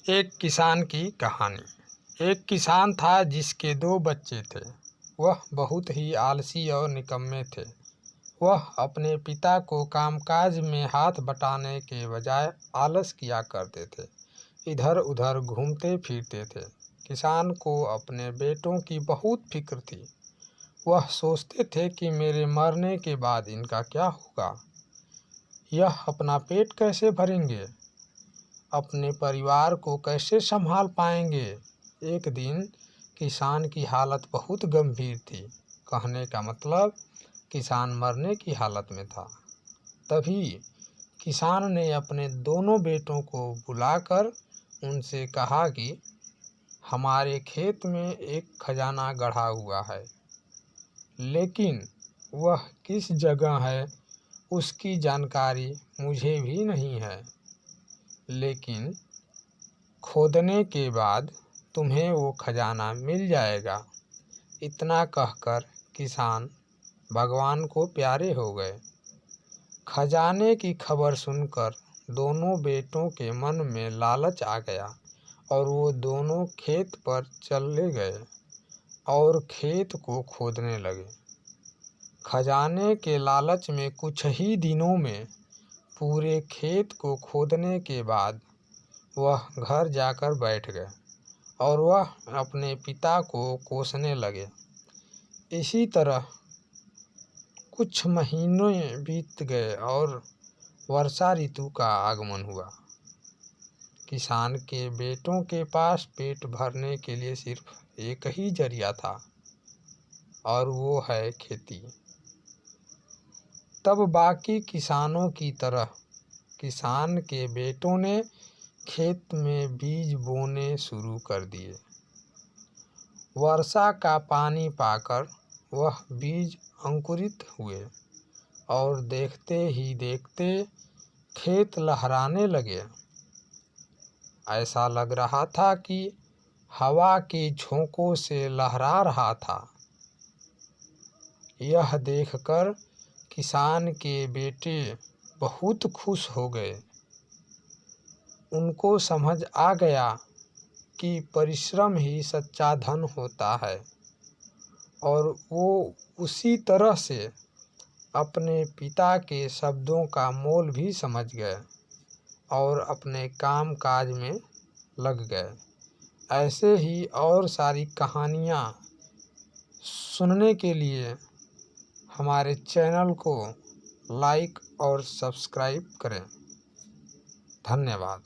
एक किसान की कहानी। एक किसान था जिसके 2 बच्चे थे। वह बहुत ही आलसी और निकम्मे थे। वह अपने पिता को कामकाज में हाथ बटाने के बजाय आलस किया करते थे, इधर उधर घूमते फिरते थे। किसान को अपने बेटों की बहुत फिक्र थी। वह सोचते थे कि मेरे मरने के बाद इनका क्या होगा, यह अपना पेट कैसे भरेंगे, अपने परिवार को कैसे संभाल पाएंगे। एक दिन किसान की हालत बहुत गंभीर थी। कहने का मतलब किसान मरने की हालत में था। तभी किसान ने अपने दोनों बेटों को बुलाकर उनसे कहा कि हमारे खेत में एक खजाना गढ़ा हुआ है, लेकिन वह किस जगह है उसकी जानकारी मुझे भी नहीं है, लेकिन खोदने के बाद तुम्हें वो खजाना मिल जाएगा। इतना कहकर किसान भगवान को प्यारे हो गए। खजाने की खबर सुनकर दोनों बेटों के मन में लालच आ गया और वो दोनों खेत पर चले गए और खेत को खोदने लगे। खजाने के लालच में कुछ ही दिनों में पूरे खेत को खोदने के बाद वह घर जाकर बैठ गए और वह अपने पिता को कोसने लगे। इसी तरह कुछ महीने बीत गए और वर्षा ऋतु का आगमन हुआ। किसान के बेटों के पास पेट भरने के लिए सिर्फ एक ही जरिया था और वो है खेती। तब बाकी किसानों की तरह किसान के बेटों ने खेत में बीज बोने शुरू कर दिए। वर्षा का पानी पाकर वह बीज अंकुरित हुए और देखते ही देखते खेत लहराने लगे। ऐसा लग रहा था कि हवा के झोंकों से लहरा रहा था। यह देखकर किसान के बेटे बहुत खुश हो गए। उनको समझ आ गया कि परिश्रम ही सच्चा धन होता है और वो उसी तरह से अपने पिता के शब्दों का मोल भी समझ गए और अपने काम काज में लग गए। ऐसे ही और सारी कहानियाँ सुनने के लिए हमारे चैनल को लाइक और सब्सक्राइब करें। धन्यवाद।